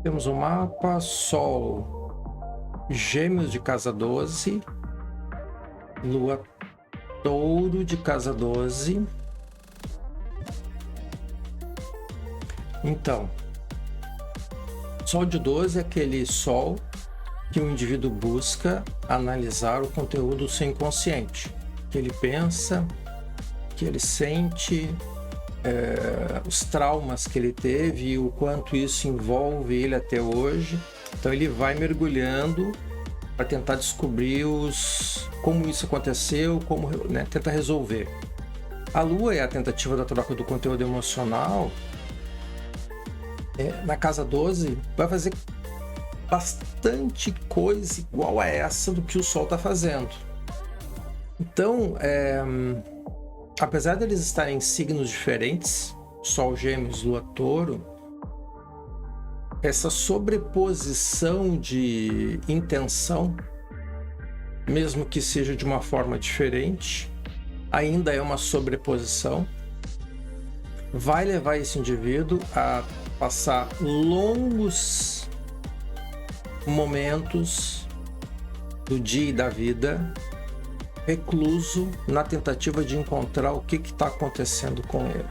Temos o mapa Sol, Gêmeos de casa 12, Lua Touro de casa 12. Então, Sol de 12 é aquele Sol que o indivíduo busca analisar o conteúdo do seu inconsciente, que ele pensa, que ele sente, os traumas que ele teve e o quanto isso envolve ele até hoje. Então ele vai mergulhando para tentar descobrir como isso aconteceu, como tentar resolver. A Lua é a tentativa da troca do conteúdo emocional. Na casa 12 vai fazer bastante coisa igual a essa do que o Sol está fazendo. Então, apesar de eles estarem em signos diferentes, Sol Gêmeos, Lua Touro, essa sobreposição de intenção, mesmo que seja de uma forma diferente, ainda é uma sobreposição, vai levar esse indivíduo a passar longos momentos do dia e da vida recluso na tentativa de encontrar o que está acontecendo com ele.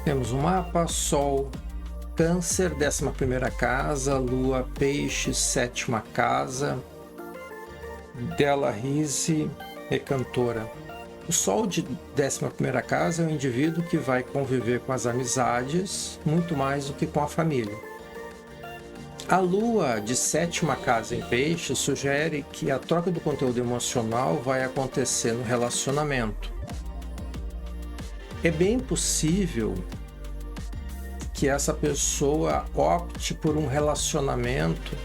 Temos o mapa Sol Câncer, 11ª casa, Lua Peixes, 7ª casa, Della Rise e Cantora. O Sol de 11ª casa é o indivíduo que vai conviver com as amizades muito mais do que com a família. A Lua de 7ª casa em Peixes sugere que a troca do conteúdo emocional vai acontecer no relacionamento. É bem possível que essa pessoa opte por um relacionamento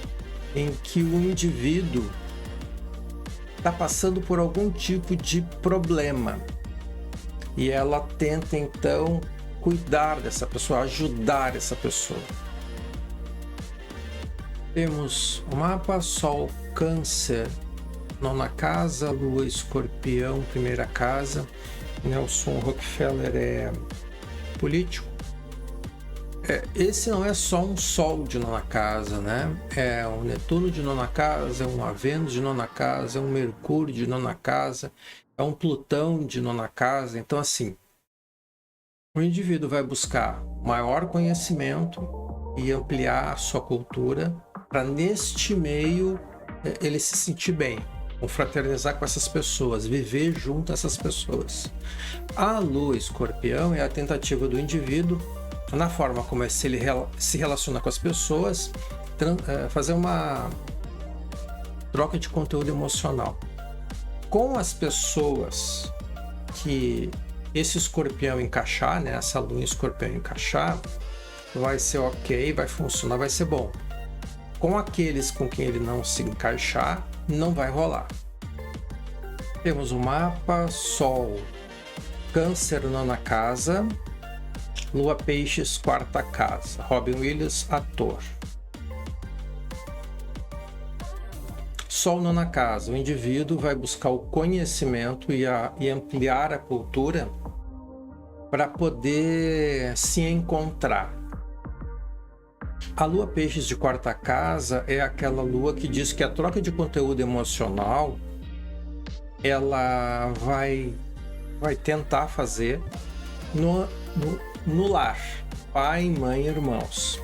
em que o indivíduo está passando por algum tipo de problema e ela tenta então cuidar dessa pessoa, ajudar essa pessoa. Temos o mapa Sol Câncer, 9ª casa, Lua Escorpião, 1ª casa. Nelson Rockefeller é político. Esse não é só um Sol de 9ª casa, né? É um Netuno de 9ª casa, é um Vênus de 9ª casa, é um Mercúrio de 9ª casa, é um Plutão de 9ª casa. Então, assim, o indivíduo vai buscar maior conhecimento e ampliar a sua cultura para, neste meio, ele se sentir bem, confraternizar com essas pessoas, viver junto a essas pessoas. A Lua Escorpião é a tentativa do indivíduo, na forma como ele se relaciona com as pessoas, fazer uma troca de conteúdo emocional. Com as pessoas que esse escorpião encaixar, né, essa Lua Escorpião encaixar, vai ser ok, vai funcionar, vai ser bom. Com aqueles com quem ele não se encaixar, não vai rolar. Temos o mapa Sol Câncer, 9ª casa, Lua Peixes, 4ª casa. Robin Williams, ator. Sol 9ª casa. O indivíduo vai buscar o conhecimento e ampliar a cultura para poder se encontrar. A Lua Peixes de 4ª casa é aquela lua que diz que a troca de conteúdo emocional ela vai tentar fazer no lar, pai, mãe, irmãos.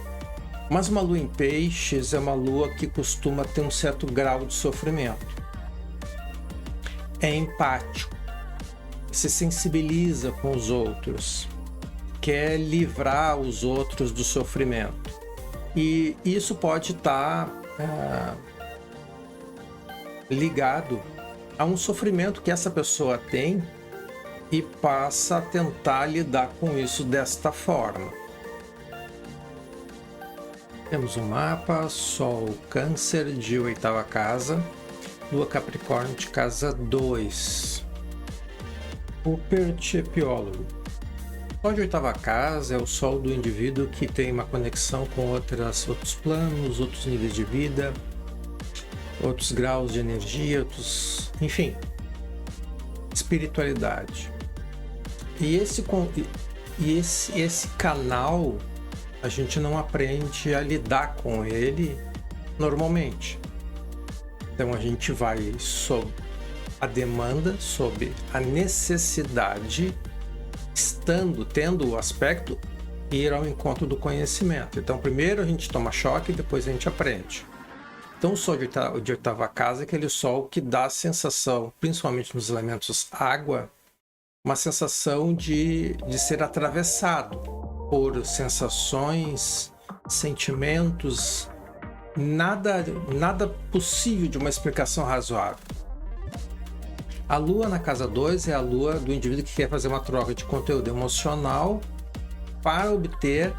Mas uma lua em Peixes é uma lua que costuma ter um certo grau de sofrimento. É empático, se sensibiliza com os outros, quer livrar os outros do sofrimento. E isso pode estar ligado a um sofrimento que essa pessoa tem e passa a tentar lidar com isso desta forma. Temos um mapa Sol Câncer de 8ª casa, Lua Capricórnio de casa 2. O percepiólogo. Sol de 8ª casa é o Sol do indivíduo que tem uma conexão com outros planos, outros níveis de vida, outros graus de energia, enfim, espiritualidade. E esse canal a gente não aprende a lidar com ele normalmente. Então a gente vai sob a demanda, sob a necessidade, tendo o aspecto ir ao encontro do conhecimento. Então primeiro a gente toma choque, depois a gente aprende. Então o Sol de oitava casa é aquele Sol que dá a sensação, principalmente nos elementos água, uma sensação de ser atravessado por sensações, sentimentos, nada possível de uma explicação razoável. A Lua na casa 2 é a Lua do indivíduo que quer fazer uma troca de conteúdo emocional para obter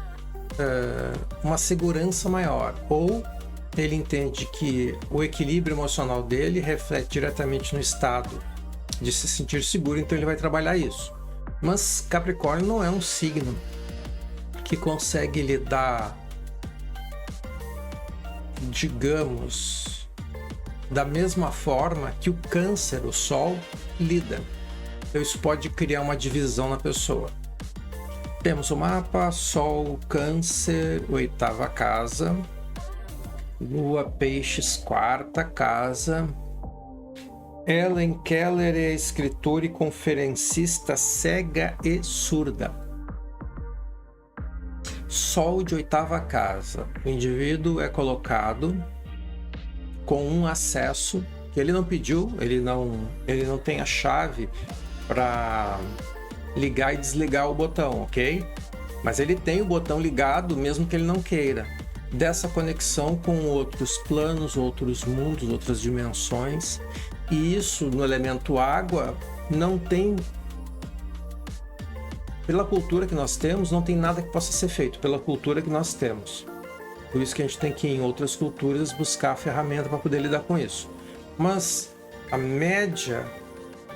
uma segurança maior, ou ele entende que o equilíbrio emocional dele reflete diretamente no estado de se sentir seguro, então ele vai trabalhar isso. Mas Capricórnio não é um signo que consegue lidar, digamos, da mesma forma que o Câncer, o Sol, lida. Então isso pode criar uma divisão na pessoa. Temos o mapa, Sol, Câncer, oitava casa, Lua, Peixes, quarta casa. Helen Keller é escritora e conferencista cega e surda. Sol de oitava casa. O indivíduo é colocado com um acesso que ele não pediu, ele não tem a chave para ligar e desligar o botão, ok? Mas ele tem o botão ligado mesmo que ele não queira. Dessa conexão com outros planos, outros mundos, outras dimensões. E isso no elemento água não tem, pela cultura que nós temos, não tem nada que possa ser feito pela cultura que nós temos. Por isso que a gente tem que ir em outras culturas buscar a ferramenta para poder lidar com isso. Mas a média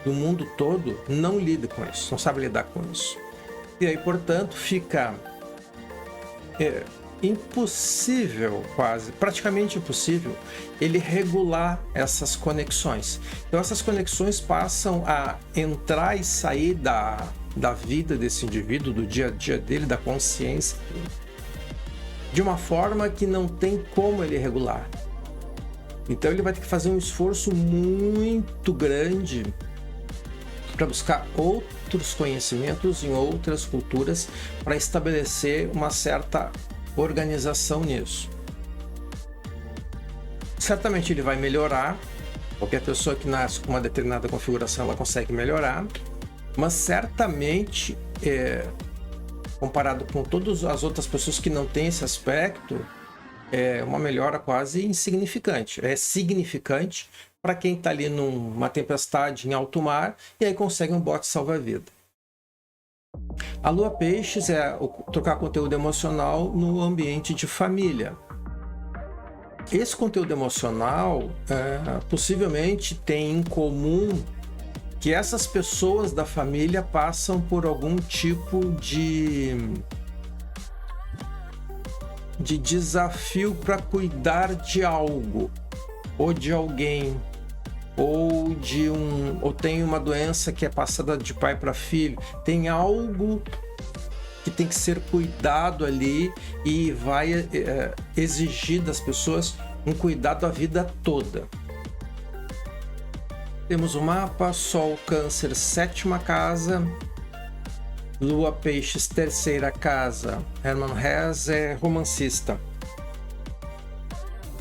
do mundo todo não lida com isso, não sabe lidar com isso. E aí, portanto, fica impossível, praticamente impossível, ele regular essas conexões. Então essas conexões passam a entrar e sair da vida desse indivíduo, do dia a dia dele, da consciência dele, de uma forma que não tem como ele regular. Então ele vai ter que fazer um esforço muito grande para buscar outros conhecimentos em outras culturas para estabelecer uma certa organização nisso. Certamente ele vai melhorar, qualquer pessoa que nasce com uma determinada configuração ela consegue melhorar, mas certamente, comparado com todas as outras pessoas que não têm esse aspecto, é uma melhora quase insignificante. É significante para quem está ali numa tempestade em alto mar e aí consegue um bote salva-vida. A Lua Peixes é trocar conteúdo emocional no ambiente de família. Esse conteúdo emocional possivelmente tem em comum que essas pessoas da família passam por algum tipo de desafio para cuidar de algo ou de alguém, ou tem uma doença que é passada de pai para filho, tem algo que tem que ser cuidado ali e vai exigir das pessoas um cuidado a vida toda. Temos o mapa, Sol, Câncer, sétima casa, Lua, Peixes, terceira casa. Hermann Hesse é romancista.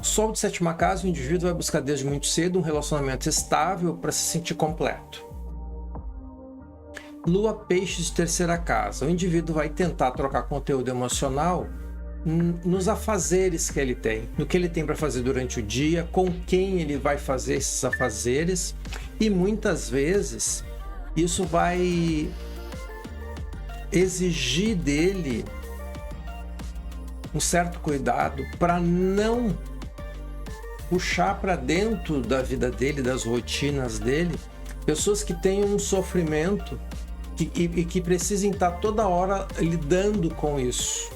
Sol de sétima casa, o indivíduo vai buscar desde muito cedo um relacionamento estável para se sentir completo. Lua, Peixes de terceira casa, o indivíduo vai tentar trocar conteúdo emocional nos afazeres que ele tem, no que ele tem para fazer durante o dia, com quem ele vai fazer esses afazeres, e muitas vezes isso vai exigir dele um certo cuidado para não puxar para dentro da vida dele, das rotinas dele, pessoas que têm um sofrimento e que precisem estar toda hora lidando com isso.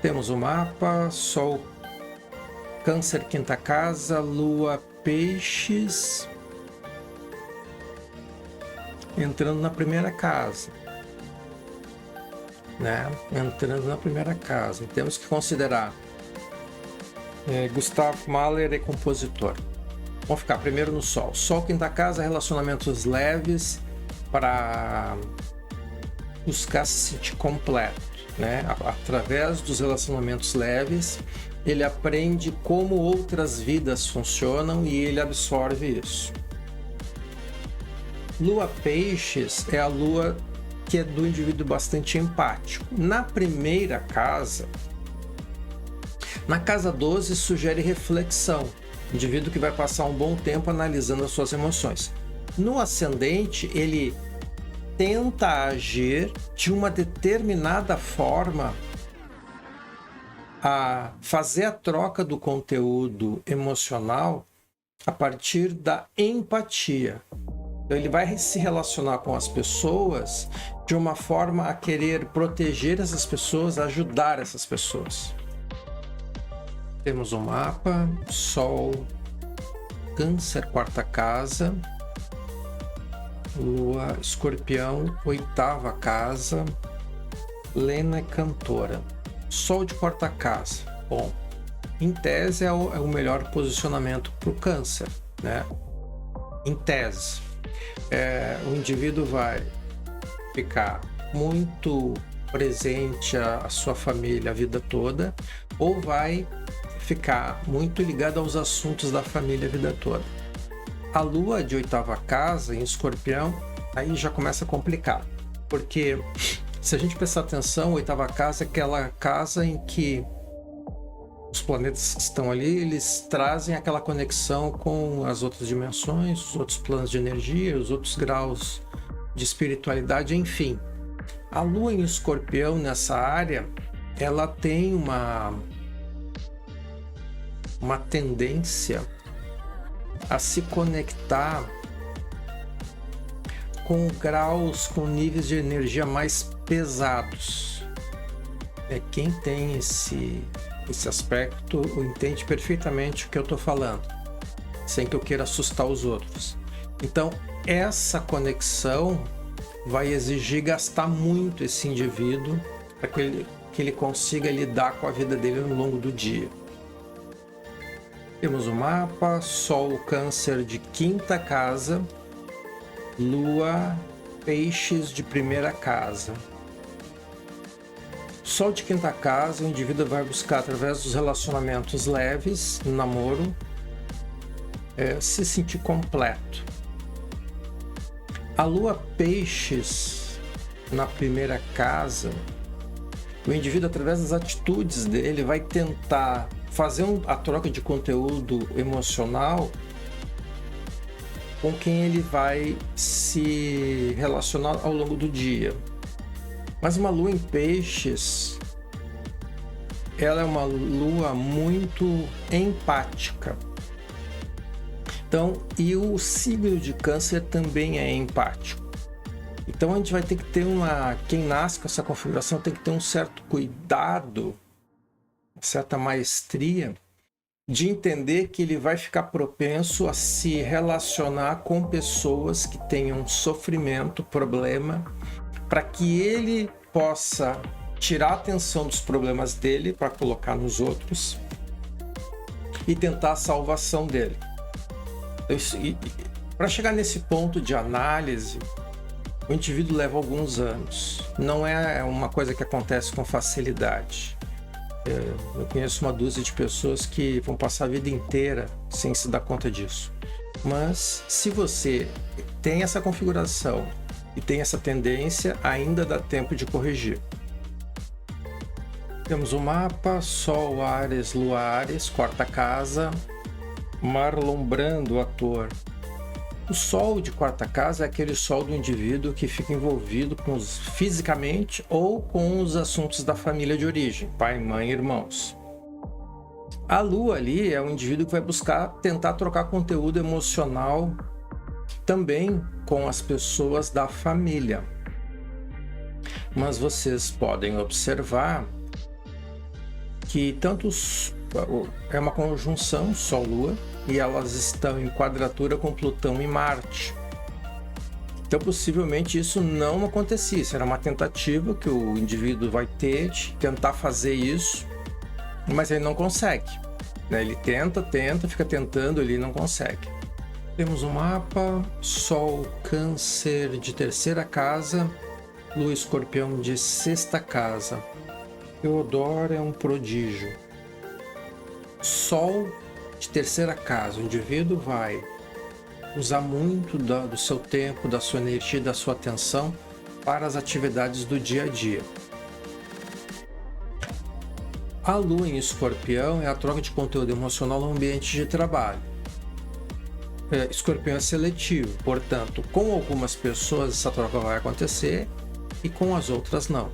Temos o mapa, Sol, Câncer, quinta casa, Lua, Peixes, entrando na primeira casa. né? Entrando na primeira casa. Temos que considerar Gustav Mahler é compositor. Vamos ficar primeiro no Sol. Sol, quinta casa, relacionamentos leves para buscar se sentir completo, né? Através dos relacionamentos leves, ele aprende como outras vidas funcionam e ele absorve isso. Lua Peixes é a lua que é do indivíduo bastante empático. Na primeira casa, na casa 12, sugere reflexão. Indivíduo que vai passar um bom tempo analisando as suas emoções. No ascendente, ele tenta agir de uma determinada forma a fazer a troca do conteúdo emocional a partir da empatia. Então, ele vai se relacionar com as pessoas de uma forma a querer proteger essas pessoas, ajudar essas pessoas. Temos um mapa, Sol, Câncer, quarta casa, Lua, Escorpião, oitava casa, Lena é cantora. Sol de quarta casa. Bom, em tese é o melhor posicionamento para o Câncer, né? Em tese. O indivíduo vai ficar muito presente à sua família a vida toda, ou vai ficar muito ligado aos assuntos da família a vida toda. A lua de oitava casa, em Escorpião, aí já começa a complicar, porque se a gente prestar atenção, a oitava casa é aquela casa em que os planetas que estão ali, eles trazem aquela conexão com as outras dimensões, os outros planos de energia, os outros graus de espiritualidade, enfim. A lua em Escorpião, nessa área, ela tem uma tendência a se conectar com graus, com níveis de energia mais pesados. Quem tem esse aspecto entende perfeitamente o que eu estou falando, sem que eu queira assustar os outros. Então, essa conexão vai exigir gastar muito esse indivíduo para que ele consiga lidar com a vida dele no longo do dia. Temos o mapa, Sol, Câncer de quinta casa, Lua, Peixes de primeira casa. Sol de quinta casa, o indivíduo vai buscar através dos relacionamentos leves, no namoro, se sentir completo. A Lua Peixes na primeira casa, o indivíduo através das atitudes dele vai tentar fazer a troca de conteúdo emocional com quem ele vai se relacionar ao longo do dia. Mas uma lua em peixes, ela é uma lua muito empática. Então, e o signo de Câncer também é empático. Então a gente vai ter que ter quem nasce com essa configuração tem que ter um certo cuidado, uma certa maestria de entender que ele vai ficar propenso a se relacionar com pessoas que tenham sofrimento, problema, para que ele possa tirar a atenção dos problemas dele para colocar nos outros e tentar a salvação dele. Para chegar nesse ponto de análise, o indivíduo leva alguns anos. Não é uma coisa que acontece com facilidade. Eu conheço uma dúzia de pessoas que vão passar a vida inteira sem se dar conta disso. Mas se você tem essa configuração e tem essa tendência, ainda dá tempo de corrigir. Temos o mapa, Sol, Áries, Lua, Áries, quarta casa, Marlon Brando, ator. O Sol de quarta casa é aquele Sol do indivíduo que fica envolvido fisicamente ou com os assuntos da família de origem, pai, mãe, irmãos. A Lua ali é um indivíduo que vai buscar tentar trocar conteúdo emocional também com as pessoas da família. Mas vocês podem observar que é uma conjunção Sol-Lua e elas estão em quadratura com Plutão e Marte. Então, possivelmente isso não acontecia. Isso era uma tentativa que o indivíduo vai ter de tentar fazer isso, mas ele não consegue, né? Ele tenta, fica tentando, ele não consegue. Temos um mapa: Sol, Câncer de terceira casa, Lua, Escorpião de sexta casa. Teodoro é um prodígio. Sol de terceira casa, o indivíduo vai usar muito do seu tempo, da sua energia, da sua atenção para as atividades do dia a dia. A Lua em Escorpião é a troca de conteúdo emocional no ambiente de trabalho. Escorpião é seletivo, portanto, com algumas pessoas essa troca vai acontecer e com as outras não.